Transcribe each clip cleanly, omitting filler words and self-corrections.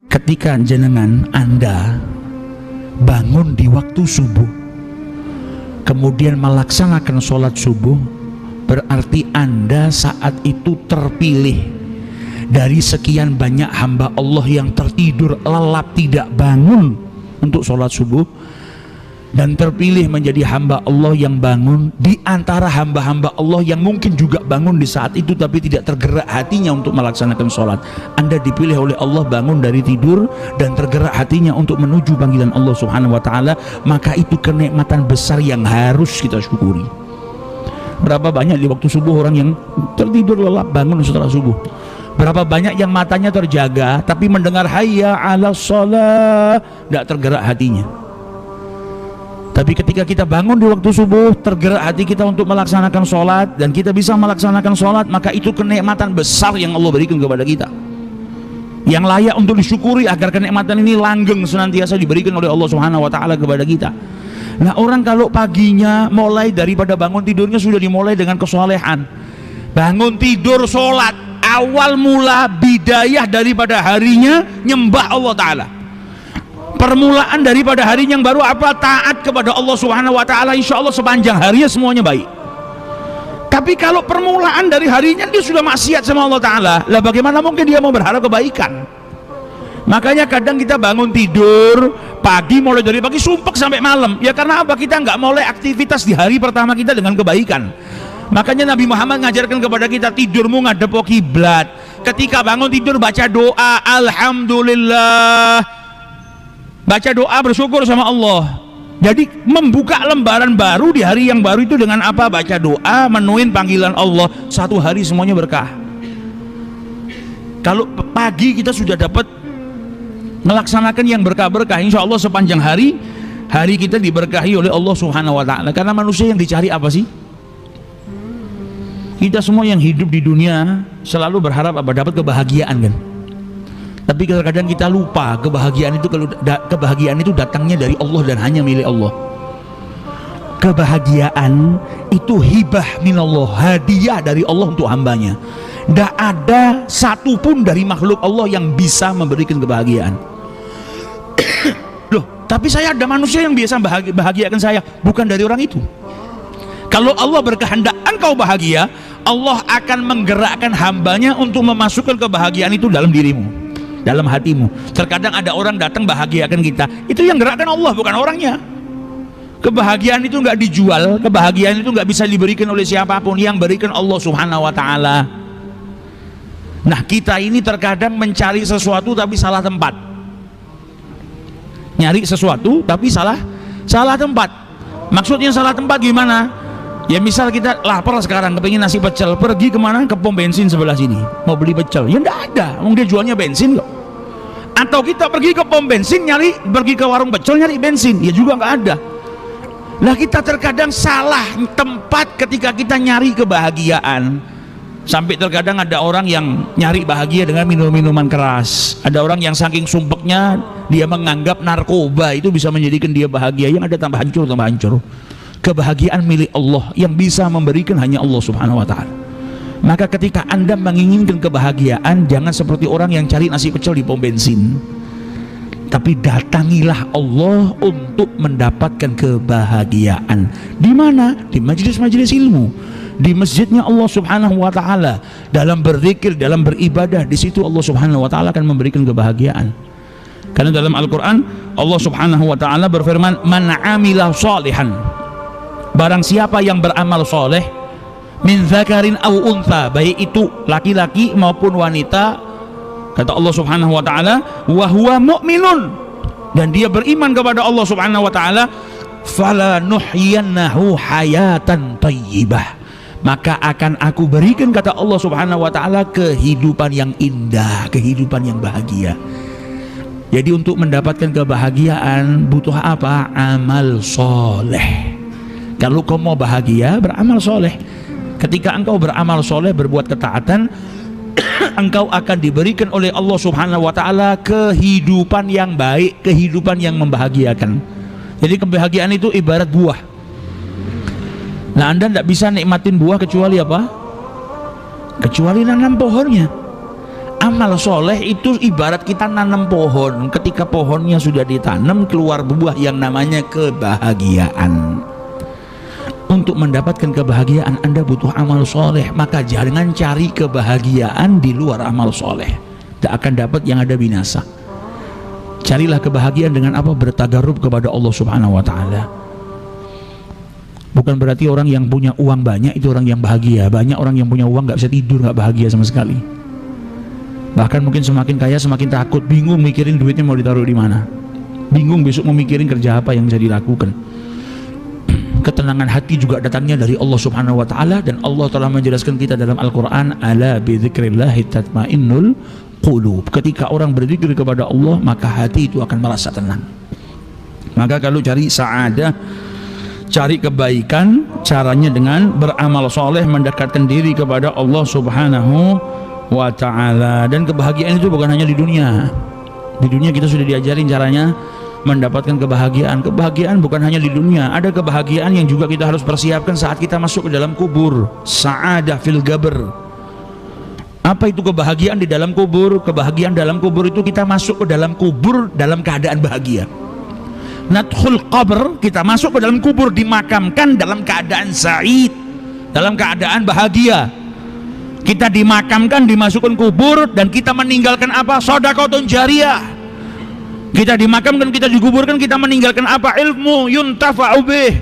Ketika jenengan Anda bangun di waktu subuh, kemudian melaksanakan sholat subuh, berarti Anda saat itu terpilih dari sekian banyak hamba Allah yang tertidur lelap tidak bangun untuk sholat subuh, dan terpilih menjadi hamba Allah yang bangun di antara hamba-hamba Allah yang mungkin juga bangun di saat itu tapi tidak tergerak hatinya untuk melaksanakan sholat. Anda dipilih oleh Allah bangun dari tidur dan tergerak hatinya untuk menuju panggilan Allah Subhanahu wa ta'ala, maka itu kenikmatan besar yang harus kita syukuri. Berapa banyak di waktu subuh orang yang tertidur lelap bangun setelah subuh? Berapa banyak yang matanya terjaga tapi mendengar hayya 'alas shalah tidak tergerak hatinya? Tapi ketika kita bangun di waktu subuh, tergerak hati kita untuk melaksanakan sholat, dan kita bisa melaksanakan sholat, maka itu kenikmatan besar yang Allah berikan kepada kita, yang layak untuk disyukuri agar kenikmatan ini langgeng senantiasa diberikan oleh Allah Subhanahu wa ta'ala kepada kita. Nah, orang kalau paginya mulai daripada bangun tidurnya sudah dimulai dengan kesolehan, bangun tidur sholat, awal mula bidayah daripada harinya nyembah Allah Ta'ala, permulaan daripada hari yang baru apa? Taat kepada Allah Subhanahu wa ta'ala. Insya Allah sepanjang harinya semuanya baik. Tapi kalau permulaan dari harinya dia sudah maksiat sama Allah Ta'ala, lah bagaimana mungkin dia mau berharap kebaikan? Makanya kadang kita bangun tidur pagi, mulai dari pagi sumpek sampai malam, ya karena apa? Kita nggak mulai aktivitas di hari pertama kita dengan kebaikan. Makanya Nabi Muhammad ngajarkan kepada kita, tidurmu ngadep kiblat. Ketika bangun tidur baca doa alhamdulillah, baca doa bersyukur sama Allah. Jadi membuka lembaran baru di hari yang baru itu dengan apa? Baca doa, menuin panggilan Allah. Satu hari semuanya berkah. Kalau pagi kita sudah dapat melaksanakan yang berkah-berkah, insya Allah sepanjang hari kita diberkahi oleh Allah Subhanahu wa ta'ala. Karena manusia yang dicari apa sih? Kita semua yang hidup di dunia selalu berharap apa? Dapat kebahagiaan, kan? Tapi kadang-kadang kita lupa kebahagiaan itu datangnya dari Allah dan hanya milik Allah. Kebahagiaan itu hibah minallah, hadiah dari Allah untuk hambanya. Tidak ada satupun dari makhluk Allah yang bisa memberikan kebahagiaan. Loh, tapi saya ada manusia yang biasa bahagiakan saya, bukan dari orang itu. Kalau Allah berkehendak engkau bahagia, Allah akan menggerakkan hambanya untuk memasukkan kebahagiaan itu dalam dirimu, dalam hatimu. Terkadang ada orang datang bahagiakan kita, itu yang gerakkan Allah, bukan orangnya. Kebahagiaan itu nggak dijual, kebahagiaan itu nggak bisa diberikan oleh siapapun, yang berikan Allah Subhanahu wa ta'ala. Nah, kita ini terkadang mencari sesuatu tapi salah tempat, nyari sesuatu tapi salah tempat. Maksudnya salah tempat gimana? Ya misal kita lapar sekarang, kepengin nasi pecel, pergi kemana? Ke pom bensin sebelah sini, mau beli pecel, ya enggak ada, dia jualnya bensin kok. Atau kita pergi ke pom bensin pergi ke warung pecel nyari bensin, ya juga enggak ada. Lah kita terkadang salah tempat ketika kita nyari kebahagiaan. Sampai terkadang ada orang yang nyari bahagia dengan minum-minuman keras. Ada orang yang saking sumpeknya dia menganggap narkoba itu bisa menjadikan dia bahagia, yang ada tambah hancur. Kebahagiaan milik Allah, yang bisa memberikan hanya Allah Subhanahu wa ta'ala. Maka ketika Anda menginginkan kebahagiaan, jangan seperti orang yang cari nasi pecel di pom bensin, tapi datangilah Allah untuk mendapatkan kebahagiaan. Di mana? Di majelis-majelis ilmu, di masjidnya Allah Subhanahu wa ta'ala, dalam berzikir, dalam beribadah. Di situ Allah Subhanahu wa ta'ala akan memberikan kebahagiaan. Karena dalam Al-Quran Allah Subhanahu wa ta'ala berfirman, man amila sholihan, barang siapa yang beramal soleh, min zakarin au untha, baik itu laki-laki maupun wanita, kata Allah Subhanahu wa ta'ala, wa huwa mu'minun, dan dia beriman kepada Allah Subhanahu wa ta'ala, fala nuhyiyannahu hayatan thayyibah, maka akan aku berikan, kata Allah Subhanahu wa ta'ala, kehidupan yang indah, kehidupan yang bahagia. Jadi untuk mendapatkan kebahagiaan butuh apa? Amal soleh. Kalau kau mau bahagia, beramal soleh. Ketika engkau beramal soleh, berbuat ketaatan, engkau akan diberikan oleh Allah Subhanahu wa ta'ala kehidupan yang baik, kehidupan yang membahagiakan. Jadi kebahagiaan itu ibarat buah. Nah, Anda tidak bisa nikmatin buah kecuali apa? Kecuali nanam pohonnya. Amal soleh itu ibarat kita nanam pohon. Ketika pohonnya sudah ditanam, keluar buah yang namanya kebahagiaan. Untuk mendapatkan kebahagiaan Anda butuh amal soleh. Maka jangan cari kebahagiaan di luar amal soleh, tidak akan dapat, yang ada binasa. Carilah kebahagiaan dengan apa? Bertagarub kepada Allah Subhanahu wa ta'ala. Bukan berarti orang yang punya uang banyak itu orang yang bahagia. Banyak orang yang punya uang gak bisa tidur, gak bahagia sama sekali. Bahkan mungkin semakin kaya semakin takut, bingung mikirin duitnya mau ditaruh di mana, bingung besok mau mikirin kerja apa yang bisa dilakukan. Ketenangan hati juga datangnya dari Allah Subhanahu wa ta'ala, dan Allah telah menjelaskan kita dalam Al-Quran, ala bidzikrillahi tatmainnul qulub. Ketika orang berzikir kepada Allah, maka hati itu akan merasa tenang. Maka kalau cari sa'adah, cari kebaikan, caranya dengan beramal soleh, mendekatkan diri kepada Allah Subhanahu wa ta'ala. Dan kebahagiaan itu bukan hanya di dunia. Di dunia kita sudah diajarin caranya mendapatkan kebahagiaan. Kebahagiaan bukan hanya di dunia, ada kebahagiaan yang juga kita harus persiapkan saat kita masuk ke dalam kubur. Sa'adah fil qabr. Apa itu kebahagiaan di dalam kubur? Kebahagiaan dalam kubur itu kita masuk ke dalam kubur dalam keadaan bahagia. Nadkhul qabr, kita masuk ke dalam kubur, dimakamkan dalam keadaan sa'id, dalam keadaan bahagia. Kita dimakamkan, dimasukkan kubur, dan kita meninggalkan apa? Shadaqatun jariyah. Kita dimakamkan, kita dikuburkan, kita meninggalkan apa? Ilmu yuntafa'u bih.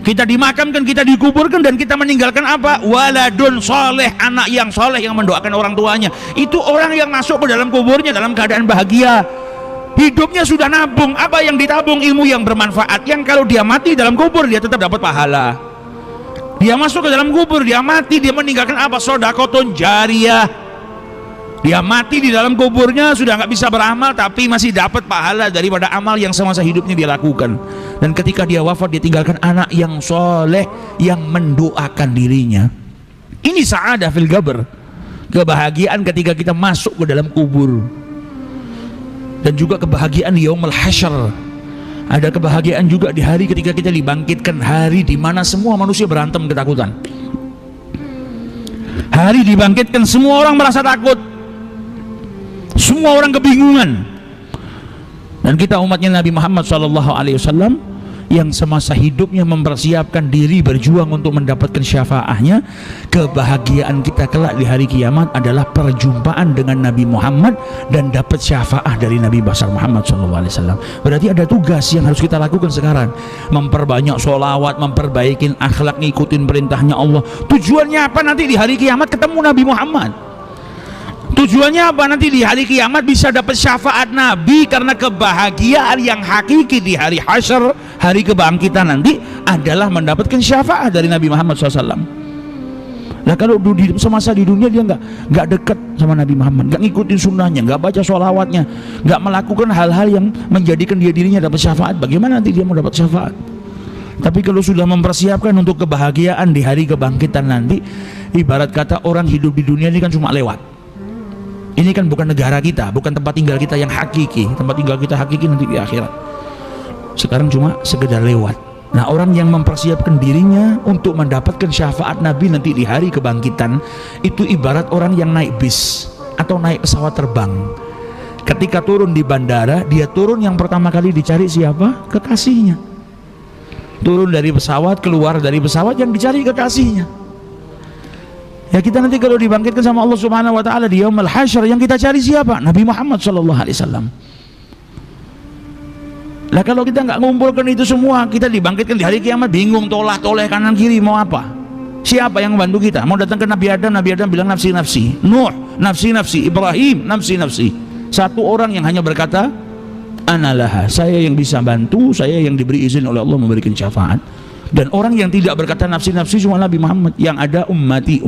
Kita dimakamkan, kita dikuburkan, dan kita meninggalkan apa? Waladun soleh, anak yang soleh yang mendoakan orang tuanya. Itu orang yang masuk ke dalam kuburnya dalam keadaan bahagia. Hidupnya sudah nabung. Apa yang ditabung? Ilmu yang bermanfaat, yang kalau dia mati dalam kubur dia tetap dapat pahala. Dia masuk ke dalam kubur, dia mati, dia meninggalkan apa? Shadaqatun jariyah. Dia mati di dalam kuburnya sudah nggak bisa beramal, tapi masih dapat pahala daripada amal yang semasa hidupnya dia lakukan. Dan ketika dia wafat, dia tinggalkan anak yang soleh yang mendoakan dirinya. Ini sa'adah fil qabr, kebahagiaan ketika kita masuk ke dalam kubur. Dan juga kebahagiaan di yaumul hasyr. Ada kebahagiaan juga di hari ketika kita dibangkitkan, hari di mana semua manusia berantem ketakutan. Hari dibangkitkan, semua orang merasa takut, semua orang kebingungan. Dan kita umatnya Nabi Muhammad SAW yang semasa hidupnya mempersiapkan diri berjuang untuk mendapatkan syafaahnya. Kebahagiaan kita kelak di hari kiamat adalah perjumpaan dengan Nabi Muhammad dan dapat syafaah dari Nabi besar Muhammad SAW. Berarti ada tugas yang harus kita lakukan sekarang, memperbanyak sholawat, memperbaiki akhlak, ngikutin perintahnya Allah. Tujuannya apa? Nanti di hari kiamat ketemu Nabi Muhammad. Tujuannya apa? Nanti di hari kiamat bisa dapat syafaat Nabi, karena kebahagiaan yang hakiki di hari hasyr, hari kebangkitan nanti adalah mendapatkan syafaat dari Nabi Muhammad SAW. Nah kalau semasa di dunia dia nggak dekat sama Nabi Muhammad, nggak ngikutin sunnahnya, nggak baca sholawatnya, nggak melakukan hal-hal yang menjadikan dirinya dapat syafaat, bagaimana nanti dia mau dapat syafaat? Tapi kalau sudah mempersiapkan untuk kebahagiaan di hari kebangkitan nanti, ibarat kata orang hidup di dunia ini kan cuma lewat. Ini kan bukan negara kita, bukan tempat tinggal kita yang hakiki. Tempat tinggal kita hakiki nanti di akhirat. Sekarang cuma sekedar lewat. Nah, orang yang mempersiapkan dirinya untuk mendapatkan syafaat Nabi nanti di hari kebangkitan, itu ibarat orang yang naik bis atau naik pesawat terbang. Ketika turun di bandara, dia turun yang pertama kali dicari siapa? Kekasihnya. Turun dari pesawat, keluar dari pesawat, yang dicari kekasihnya. Ya kita nanti kalau dibangkitkan sama Allah Subhanahu wa ta'ala di yaumul hasyr, yang kita cari siapa? Nabi Muhammad SAW. Lah kalau kita nggak ngumpulkan itu semua, kita dibangkitkan di hari kiamat bingung, toleh kanan kiri mau apa? Siapa yang membantu kita? Mau datang ke Nabi Adam bilang nafsi nafsi. Nuh nafsi nafsi. Ibrahim nafsi nafsi. Satu orang yang hanya berkata analah, saya yang bisa bantu, saya yang diberi izin oleh Allah memberikan syafaat. Dan orang yang tidak berkata nafsi-nafsi cuma Nabi Muhammad, yang ada ummati.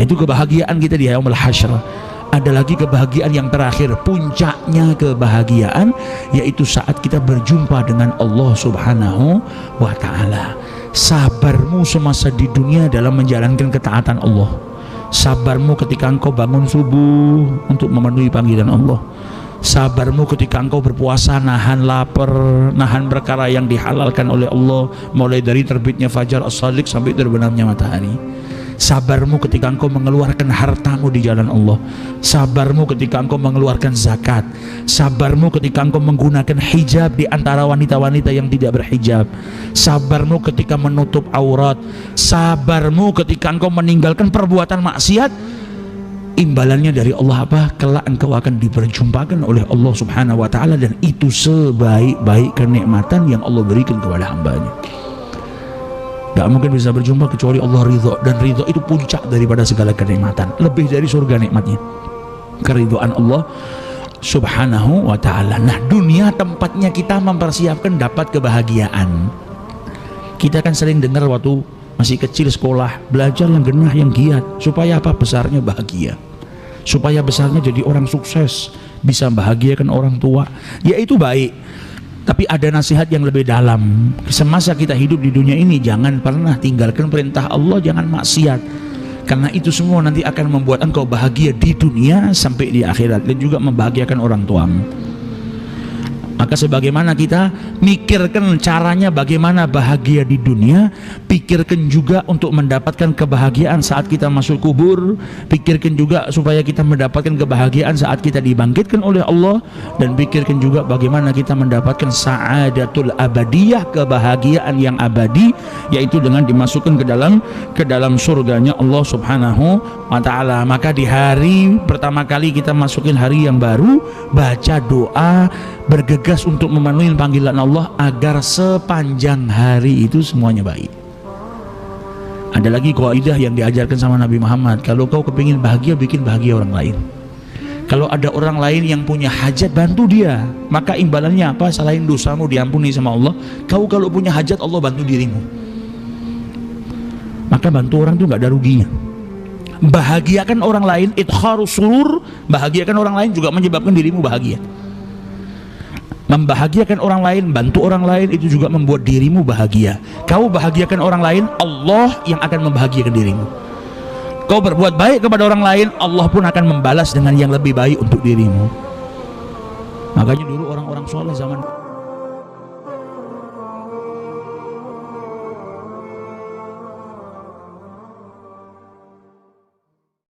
Itu kebahagiaan kita di yaumul hasyr. Ada lagi kebahagiaan yang terakhir, puncaknya kebahagiaan, yaitu saat kita berjumpa dengan Allah Subhanahu wa ta'ala. Sabarmu semasa di dunia dalam menjalankan ketaatan Allah, sabarmu ketika engkau bangun subuh untuk memenuhi panggilan Allah, sabarmu ketika engkau berpuasa nahan lapar, nahan perkara yang dihalalkan oleh Allah, mulai dari terbitnya fajar as-shadiq sampai terbenamnya matahari. sabarmu ketika engkau mengeluarkan hartamu di jalan Allah, sabarmu ketika engkau mengeluarkan zakat, sabarmu ketika engkau menggunakan hijab di antara wanita-wanita yang tidak berhijab, sabarmu ketika menutup aurat, sabarmu ketika engkau meninggalkan perbuatan maksiat. Imbalannya dari Allah apa? Kelak engkau akan diperjumpakan oleh Allah Subhanahu wa ta'ala, dan itu sebaik-baik kenikmatan yang Allah berikan kepada hambanya. Gak mungkin bisa berjumpa kecuali Allah ridho, dan ridho itu puncak daripada segala kenikmatan, lebih dari surga nikmatnya, keridhaan Allah Subhanahu wa ta'ala. Nah, dunia tempatnya kita mempersiapkan dapat kebahagiaan. Kita kan sering dengar waktu masih kecil sekolah, belajar yang genah, yang giat, supaya apa? Besarnya bahagia, supaya besarnya jadi orang sukses, bisa bahagiakan orang tua. Ya itu baik, tapi ada nasihat yang lebih dalam. Semasa kita hidup di dunia ini, jangan pernah tinggalkan perintah Allah, jangan maksiat, karena itu semua nanti akan membuat engkau bahagia di dunia sampai di akhirat, dan juga membahagiakan orang tuamu. Maka sebagaimana kita mikirkan caranya bagaimana bahagia di dunia, pikirkan juga untuk mendapatkan kebahagiaan saat kita masuk kubur. Pikirkan juga supaya kita mendapatkan kebahagiaan saat kita dibangkitkan oleh Allah, dan pikirkan juga bagaimana kita mendapatkan sa'adatul abadiyah, kebahagiaan yang abadi, yaitu dengan dimasukkan ke dalam surganya Allah Subhanahu wa ta'ala. Maka di hari pertama kali kita masukin hari yang baru, baca doa, bergegas untuk memenuhi panggilan Allah agar sepanjang hari itu semuanya baik. Ada lagi kaidah yang diajarkan sama Nabi Muhammad, kalau kau kepingin bahagia, bikin bahagia orang lain. Kalau ada orang lain yang punya hajat, bantu dia. Maka imbalannya apa? Selain dosamu diampuni sama Allah, kau kalau punya hajat, Allah bantu dirimu. Maka bantu orang itu nggak ada ruginya. Bahagiakan orang lain, idkharus surur, bahagiakan orang lain juga menyebabkan dirimu bahagia. Membahagiakan orang lain, bantu orang lain, itu juga membuat dirimu bahagia. Kau bahagiakan orang lain, Allah yang akan membahagiakan dirimu. Kau berbuat baik kepada orang lain, Allah pun akan membalas dengan yang lebih baik untuk dirimu. Makanya dulu orang-orang soleh zaman